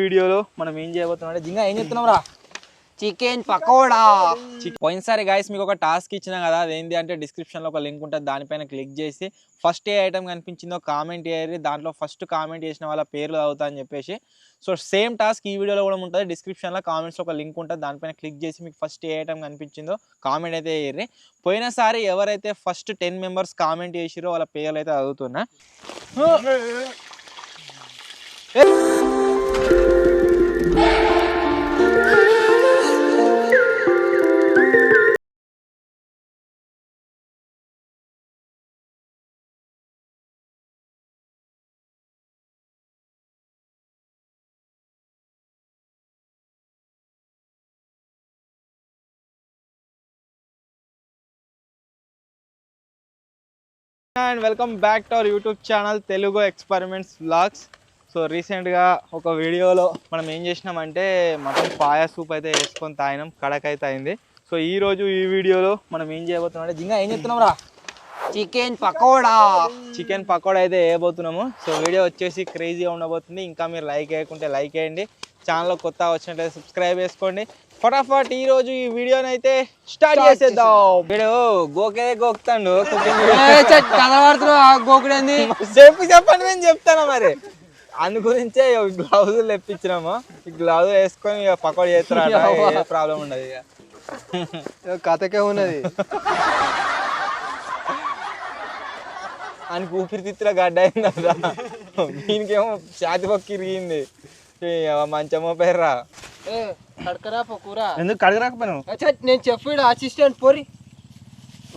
వీడియోలో మనం ఏం చేయబోతున్నాం జింగా ఏం చెప్తున్నాం రా చికెన్ పకోడా. పోయినసారి గైస్ మీకు ఒక టాస్క్ ఇచ్చినా కదా, అదేంటి అంటే డిస్క్రిప్షన్లో ఒక లింక్ ఉంటుంది, దానిపైన క్లిక్ చేసి ఫస్ట్ ఏ ఐటమ్ కనిపించిందో కామెంట్ చేయరు, దాంట్లో ఫస్ట్ కామెంట్ చేసిన వాళ్ళ పేర్లు అవుతా అని చెప్పేసి. సో సేమ్ టాస్క్ ఈ వీడియోలో కూడా ఉంటుంది. డిస్క్రిప్షన్లో కామెంట్స్లో ఒక లింక్ ఉంటుంది, దానిపైన క్లిక్ చేసి మీకు ఫస్ట్ ఏ ఐటమ్ కనిపించిందో కామెంట్ అయితే చేయరు. పోయినసారి ఎవరైతే ఫస్ట్ 10 మెంబర్స్ కామెంట్ చేసిరో వాళ్ళ పేర్లు అయితే చదువుతున్నా. And welcome back to our YouTube channel Telugu experiments vlogs. So రీసెంట్గా ఒక వీడియోలో మనం ఏం చేసినామంటే మటన్ పాయ సూప్ అయితే వేసుకొని తాగినాం, కడక్ అయితే అయింది. సో ఈరోజు ఈ వీడియోలో మనం ఏం చేయబోతున్నాం అంటే జింగా ఏం చెప్తున్నాం రా చికెన్ పకోడా అయితే వేయబోతున్నాము. సో వీడియో వచ్చేసి క్రేజీగా ఉండబోతుంది. ఇంకా మీరు లైక్ వేయకుంటే లైక్ వేయండి, ఛానల్లో కొత్త వచ్చినట్లయితే సబ్స్క్రైబ్ చేసుకోండి. ఫటాఫట్ ఈ రోజు ఈ వీడియోని అయితే స్టార్ట్ చేసేద్దాం. వీడు గోకే గోకుతాడు గోకుడేంది చెప్పండి, నేను చెప్తాను మరి. అందు గురించే గ్లౌజులు తెప్పించినాము. ఈ గ్లౌజ్ వేసుకొని ఇక పకోడీ చేస్తారా, ఏ ప్రాబ్లం ఉండదు. ఇక కథకే ఉన్నది అని ఊపిరితిత్తుల గడ్డ అయిందా, దీనికేమో ఛాతి పక్క ఇరిగింది. మంచమో పేర్రా ఎందుకు కడగరాకపోయినావు? నేను చెప్పాడు అసిస్టెంట్ పోరి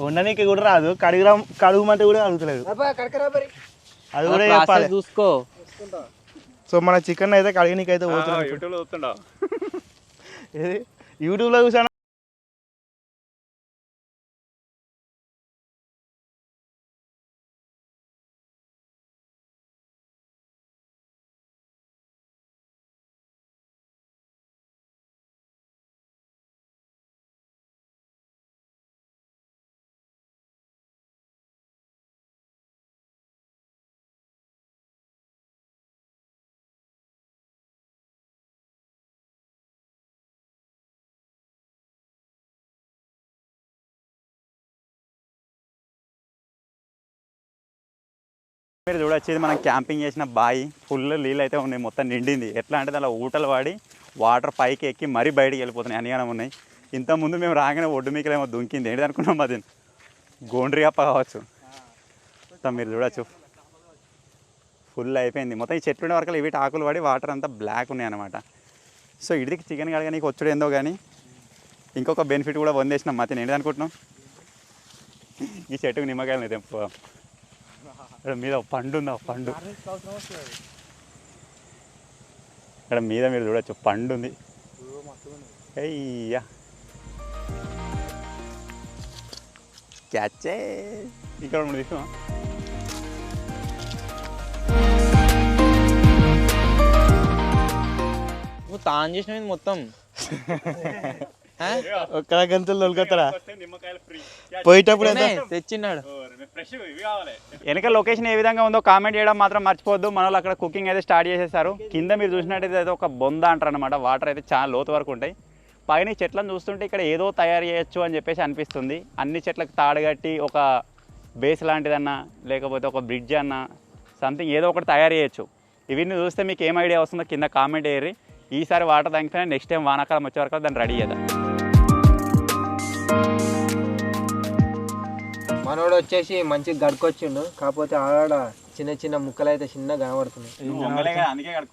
ఉండనీకి కూడా రాదు, కడుగుమంటే కూడా అడుగుతలేదు, అది కూడా చెప్పాలి చూసుకో. సో మన చికెన్ అయితే కడిగినీకి అయితే పోతున్నాం. యూట్యూబ్లో చూసాను. మీరు చూడొచ్చేది మనం క్యాంపింగ్ చేసిన బాయి ఫుల్ నీళ్ళు అయితే ఉన్నాయి, మొత్తం నిండింది. ఎట్లా అంటే దానిలో ఊటలు వాడి వాటర్ పైకి ఎక్కి మరీ బయటికి వెళ్ళిపోతున్నాయి, అనిగానం ఉన్నాయి. ఇంతకుముందు మేము రాగానే ఒడ్డు మీకలేమో దుంకింది, ఏంటి అనుకున్నాం అది గోండ్రియాప కావచ్చు. మొత్తం మీరు చూడొచ్చు ఫుల్ అయిపోయింది మొత్తం. ఈ చెట్టు వరకు వీటి ఆకులు పడి వాటర్ అంతా బ్లాక్ ఉన్నాయి అనమాట. సో ఇడికి చికెన్ కడగా నీకు వచ్చుడు ఏందో కానీ ఇంకొక బెనిఫిట్ కూడా పొందేసినాం. మధ్యన ఏంటి అనుకుంటున్నాం, ఈ చెట్టుకు నిమ్మకాయలు తెంపు మీద పండు ఉంది, ఆ పండు ఇక్కడ మీద మీరు చూడొచ్చు పండు ఉంది. అయ్యా క్యాచే ఇక్కడ ఉండి తీసుకో. నువ్వు తాను చేసినవి మొత్తం ఒక్క గంటలు దొరుకుతారా పోయేటప్పుడు తెచ్చిన్నాడు. వెనక లొకేషన్ ఏ విధంగా ఉందో కామెంట్ చేయడం మాత్రం మర్చిపోవద్దు. మన వాళ్ళు అక్కడ కుకింగ్ అయితే స్టార్ట్ చేసేసారు. కింద మీరు చూసినట్టయితే అయితే ఒక బొంద అంటారు అనమాట, వాటర్ అయితే చాలా లోతు వరకు ఉంటాయి. పైన చెట్లను చూస్తుంటే ఇక్కడ ఏదో తయారు చేయొచ్చు అని చెప్పేసి అనిపిస్తుంది. అన్ని చెట్లకు తాడుగట్టి ఒక బేస్ లాంటిదన్నా లేకపోతే ఒక బ్రిడ్జ్ అన్నా సంథింగ్ ఏదో ఒకటి తయారు చేయొచ్చు. ఇవన్నీ చూస్తే మీకు ఏం ఐడియా వస్తుందో కింద కామెంట్ చేయరు. ఈసారి వాటర్ తగ్గితే నెక్స్ట్ టైం వానాకాలం వచ్చే వరకు దాన్ని రెడీ చేద్దాం. మనోడు వచ్చేసి మంచిగా గడుకొచ్చిండు, కాకపోతే ఆడ చిన్న చిన్న ముక్కలు అయితే చిన్నగా కనబడుతున్నాయి.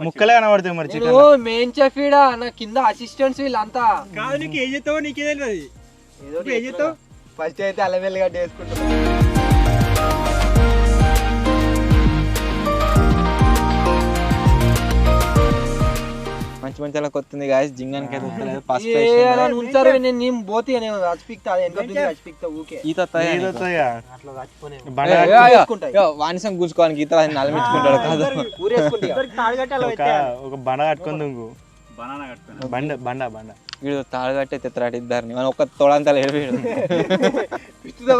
ముక్కలే కనబడుతాయి మరి చికెన్. మెయిన్ చెఫ్ ఈడ నా కింద అసిస్టెంట్స్ వీళ్ళంతా కాదు. నీకు ఏం చేస్తావో నీకే తెలియదు. ఏం చేస్తావు? ఫస్ట్ అయితే అల్లం వెల్లిగడ్డ వేసుకుంటాం. మంచి మంచి అలా కొత్తుంది గాయస్. జింగానికి అయితే ఉంచారు. నేను పోతే వానిసం కూర్చోడానికి ఈత నలమించుకుంటాడు కాదు. ఒక బండ కట్టుకుంది, బండ వీడు తాడు కట్టే తెత్తరాటి ఇద్దరిని మనం ఒక తోడంతా లేడు.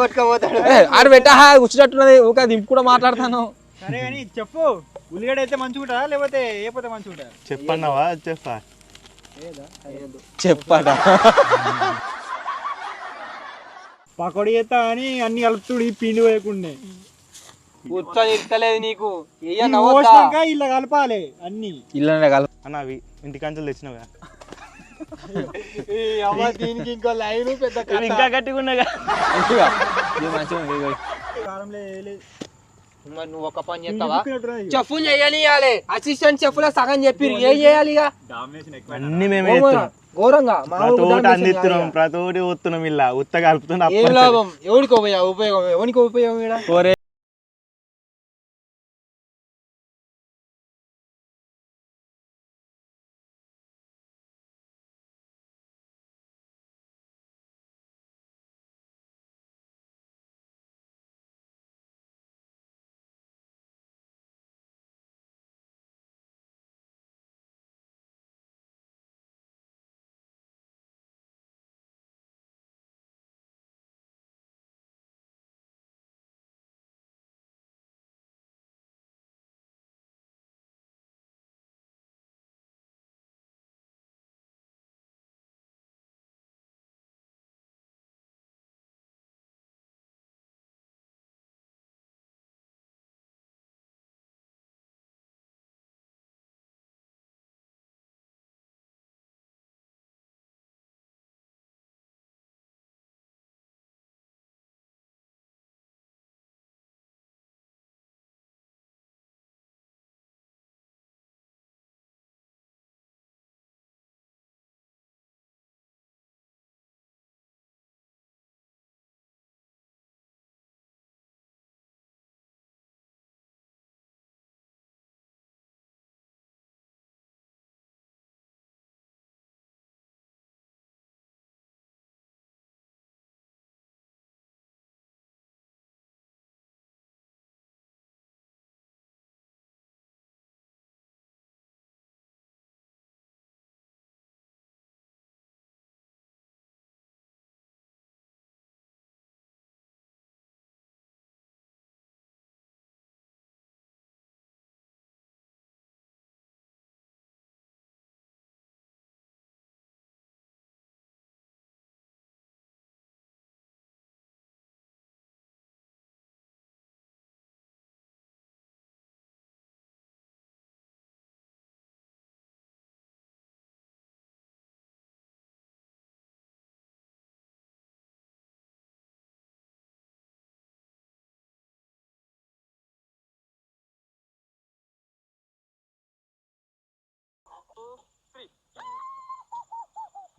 పట్టుకపోతాడు. ఆడు పెట్టా కూర్చున్నట్టున్నది, ఒక దింపు కూడా మాట్లాడతాను. చెప్పు ఉల్లిగడ్డ అయితే మంచిగా లేకపోతే ఏపోతే మంచిగా చెప్పన్నావా చెప్పా చెప్పాడా పకోడీ చేస్తా అని అన్ని కలుపుతుడు ఈ పిండి వేయకుండా కూర్చొని ఇస్తలేదు నీకు ఇలా కలపాలి అన్ని ఇల్లనే కల అన్న అవి ఇంటికాంచెలు తెచ్చినవా దీనికి ఇంకో లైన్ పెద్ద ఇంకా గట్టిగా ఉన్నాగా మరి నువ్వు ఒక పని చేస్తావా చెఫ్లు చేయనియాలి అసిస్టెంట్ చెఫ్లో సగం చెప్పిరు ఏం చేయాలి ఇక అన్ని మేమే ఘోరంగా అందిస్తున్నాం ప్రతి ఒక్కటి ఊతున్నాం ఇలా ఉత్త కలుపుతున్నా ఏం లాభం ఎవరికి ఉపయోగం ఎవరికి ఉపయోగం ఇక్కడ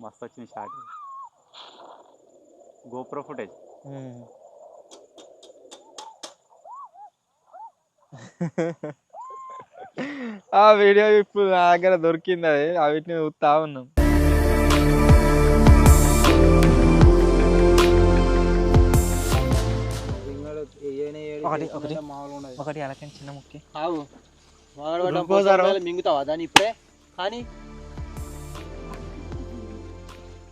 మస్తు వచ్చింది షాట్ గోప్రో ఫుటేజ్ ఆ వీడియో ఇప్పుడు నా దగ్గర దొరికింది అది వీటిని చూస్తా ఉన్నాం ఒకటి అలాగే చిన్న ముక్కి మింగుతావా దాన్ని ఇప్పుడే కానీ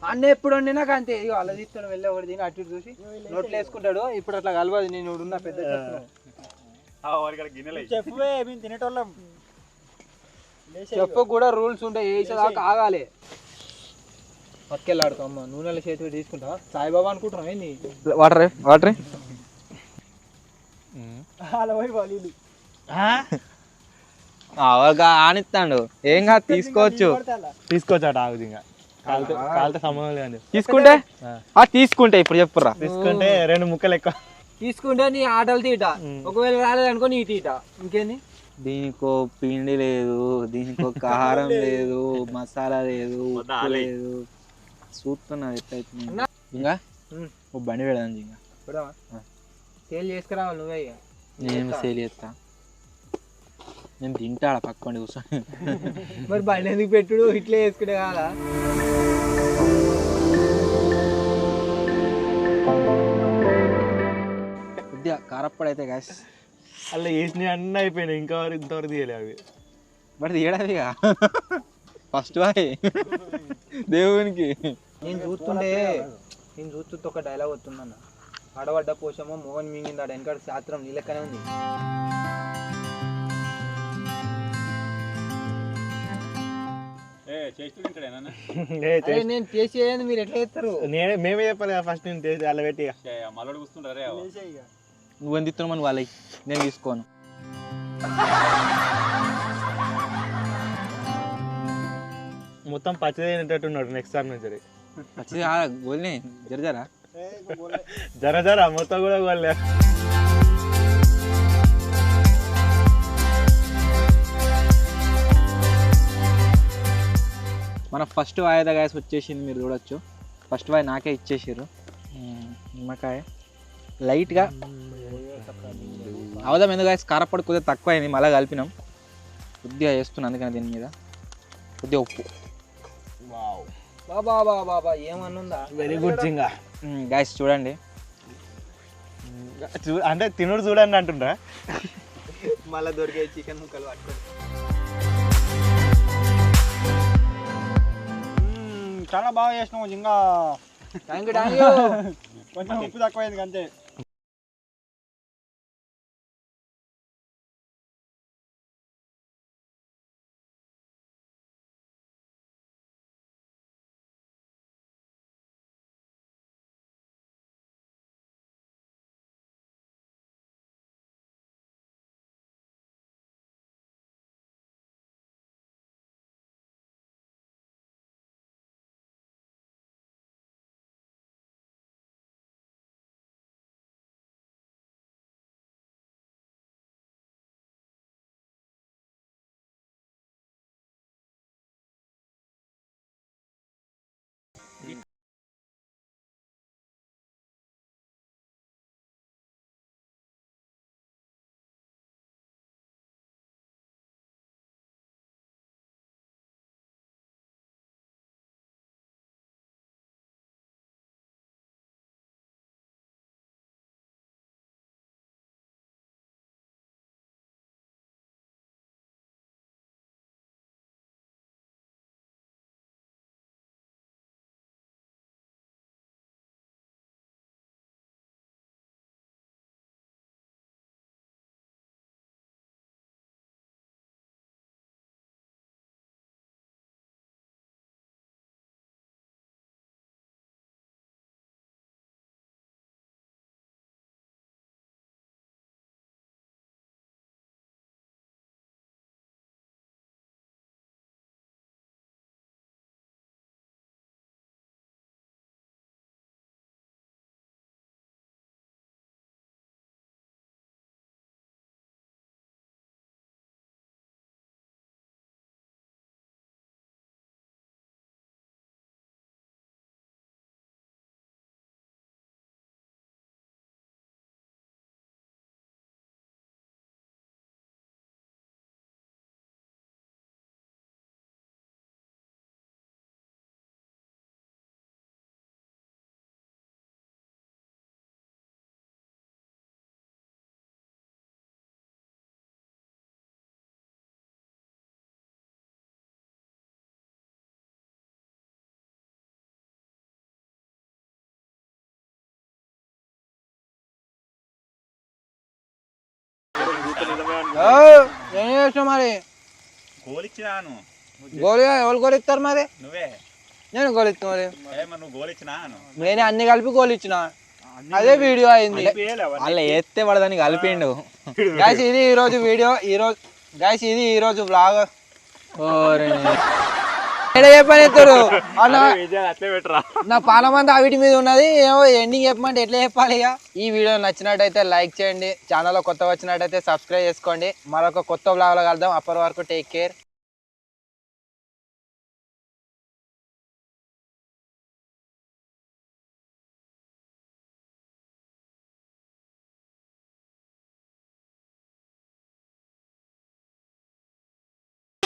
అన్న ఎప్పుడు వండినా అంతే ఇక అలా తీస్తాడు వెళ్ళి ఒకటి తిని అటు చూసి నోట్లు వేసుకుంటాడు ఇప్పుడు అట్లా కలవదు నేను ఉన్న పెద్ద తినేటోళ్ళం చెప్పు కూడా రూల్స్ ఉంటాయి వేసేదాకా ఆగాలి పక్కెళ్ళాడుకో అమ్మ నూనెల చేతి తీసుకుంటావా సాయిబాబా అనుకుంటున్నావు ఏంది వాటర్ వాటర్ ఆనిస్తాడు ఏం కాదు తీసుకోవచ్చు తీసుకోవచ్చా ఆగుది ఇంకా కాలితే సంబంధం లేదు తీసుకుంటే తీసుకుంటే ఇప్పుడు చెప్పురా తీసుకుంటే 2 ముక్కలు ఎక్కువ తీసుకుంటే నీ ఆటలు తీట ఒకవేళ రాలేదనుకో నీ తీట ఇంకేంది దీనికో పిండి లేదు దీనికో కారం లేదు మసాలా లేదు ఉప్పు లేదు చూస్తున్నది ఎట్లయితే ఇంకా ఓ బండి పెడదాం ఇంకా సేల్ చేసుకురావాలి నువ్వే ఇక నేను సేల్ చేస్తా నేను తింటాడా పక్కండి కూర్చొని మరి బండి ఎందుకు పెట్టుడు ఇట్లే వేసుకుంటే కాదా కొద్దిగా కారప్పడి అయితే గ్యాస్ అలా వేసినవి అన్నీ అయిపోయినాయి ఇంతవరకు తీయలే అవి మరి తీయడావిగా ఫస్ట్ బాయ్ దేవునికి నేను చూస్తుంటే ఒక డైలాగ్ వస్తుందన్న ఆడబడ్డ పోషమో మోహన్ మింగిందాడు వెనకాడ శాస్త్రం నీ లెక్కనే ఉంది నేను టేస్ట్ చేయండి, మీరు ఎట్లా చేస్తారు? మేమే చెప్పాలి ఫస్ట్ నేను టేస్ట్ అలా పెట్టి నువ్వు ఎంత ఇస్తున్నావు అని వాళ్ళకి నేను తీసుకోను. మొత్తం పచ్చడి తినేటట్టున్నాడు నెక్స్ట్ టైం నుంచి. మంచిది గోల్ని జరజరా జర జర మొత్తం కూడా గోలే. మన ఫస్ట్ వాయిదా గ్యాస్ వచ్చేసింది, మీరు చూడొచ్చు. ఫస్ట్ వాయి నాకే ఇచ్చేసారు. నిమ్మకాయ లైట్గా అవదాం, ఎందుకు గ్యాస్ కారపొడి కొద్దిగా తక్కువ అయింది, మళ్ళీ కలిపినాం. కొద్దిగా వేస్తున్నాను అందుకని దీని మీద కొద్దిగా ఉప్పు. బాబా బాబా బాబా ఏమన్నుందా? వెరీ గుడ్ జింగా. గ్యాస్ చూడండి, అంటే తినుడు చూడండి అంటుండ్రా. మళ్ళీ దొరికే చికెన్ ముక్కలు పట్టుకొని చాలా బాగా చేసినావు జింగా. Thank you thank you. కొంచెం ఉప్పు తక్కువైంది అంతే. ఏం చేసినావు మరి? గోలిచ్చినాను. గోలి ఎవరు గోలిస్తారు మరి? నువ్వే. నేను గోలిచ్చిన మరి. నువ్వు గోలిచ్చినాను. నేనే అన్ని కలిపి గోలిచ్చిన, అదే వీడియో అయింది. అలా వేస్తే వాడు దాన్ని కలిపిండు. గైస్ ఇది ఈరోజు వీడియో, గైస్ ఇది ఈరోజు బ్లాగ్. చెప్పని ఎత్తారు నా పాల మంది వీటి మీద ఉన్నది, ఏమో ఎండింగ్ చెప్పమంటే ఎట్లా చెప్పాలి. ఇక ఈ వీడియో నచ్చినట్టయితే లైక్ చేయండి, ఛానల్లో కొత్త వచ్చినట్టయితే సబ్స్క్రైబ్ చేసుకోండి. మరొక కొత్త బ్లాగ్ లో కలుద్దాం. అప్పటి వరకు టేక్ కేర్.